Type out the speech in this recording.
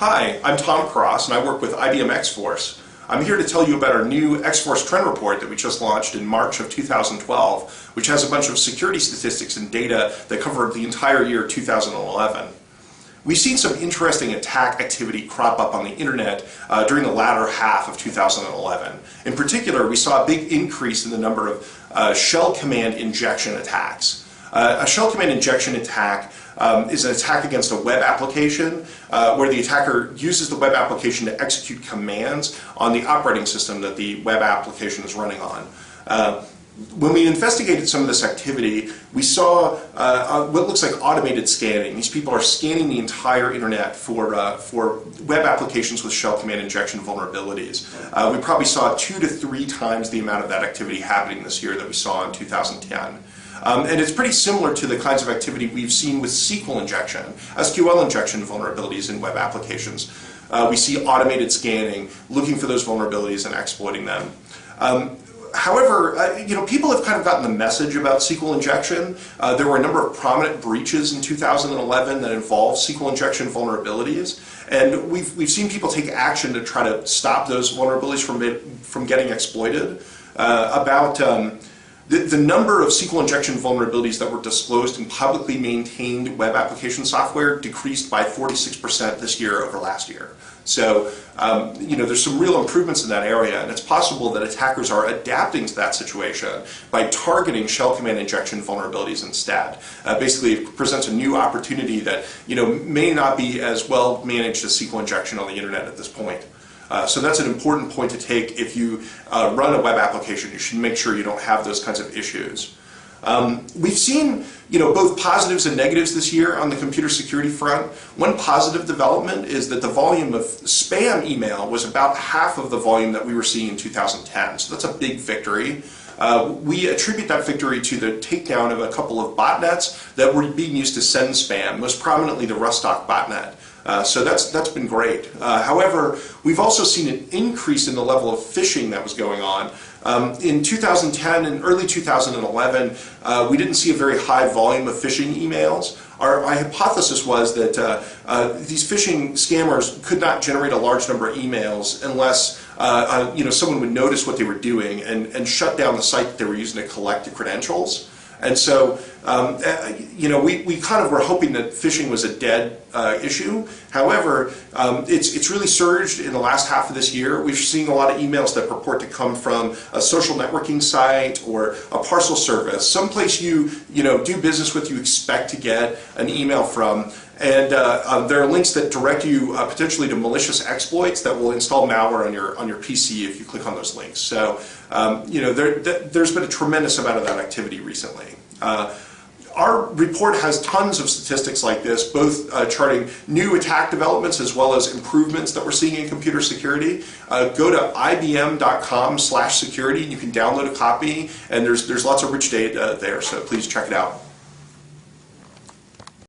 Hi, I'm Tom Cross and I work with IBM X-Force. I'm here to tell you about our new X-Force Trend Report that we just launched in March of 2012, which has a bunch of security statistics and data that cover the entire year 2011. We've seen some interesting attack activity crop up on the internet during the latter half of 2011. In particular, we saw a big increase in the number of shell command injection attacks. A shell command injection attack is an attack against a web application where the attacker uses the web application to execute commands on the operating system that the web application is running on. When we investigated some of this activity, we saw what looks like automated scanning. These people are scanning the entire internet for web applications with shell command injection vulnerabilities. We probably saw 2 to 3 times the amount of that activity happening this year that we saw in 2010. And it's pretty similar to the kinds of activity we've seen with SQL injection, SQL injection vulnerabilities in web applications. We see automated scanning, looking for those vulnerabilities and exploiting them. However, people have kind of gotten the message about SQL injection. There were a number of prominent breaches in 2011 that involved SQL injection vulnerabilities, and we've seen people take action to try to stop those vulnerabilities from getting exploited. The number of SQL injection vulnerabilities that were disclosed in publicly maintained web application software decreased by 46% this year over last year. So, there's some real improvements in that area, and it's possible that attackers are adapting to that situation by targeting shell command injection vulnerabilities instead. Basically, it presents a new opportunity that, may not be as well managed as SQL injection on the internet at this point. So that's an important point to take. If you run a web application, you should make sure you don't have those kinds of issues. We've seen both positives and negatives this year on the computer security front. One positive development is that the volume of spam email was about half of the volume that we were seeing in 2010. So that's a big victory. We attribute that victory to the takedown of a couple of botnets that were being used to send spam, most prominently the Rustock botnet. So that's been great. However, we've also seen an increase in the level of phishing that was going on. In 2010 and early 2011, we didn't see a very high volume of phishing emails. Our hypothesis was that these phishing scammers could not generate a large number of emails unless someone would notice what they were doing and shut down the site that they were using to collect the credentials. And so, we kind of were hoping that phishing was a dead issue. However, it's really surged in the last half of this year. We've seen a lot of emails that purport to come from a social networking site or a parcel service, someplace you do business with, you expect to get an email from. And there are links that direct you potentially to malicious exploits that will install malware on your PC if you click on those links. So, there's been a tremendous amount of that activity recently. Our report has tons of statistics like this, both charting new attack developments as well as improvements that we're seeing in computer security. Go to ibm.com/security. You can download a copy, and there's lots of rich data there, so please check it out.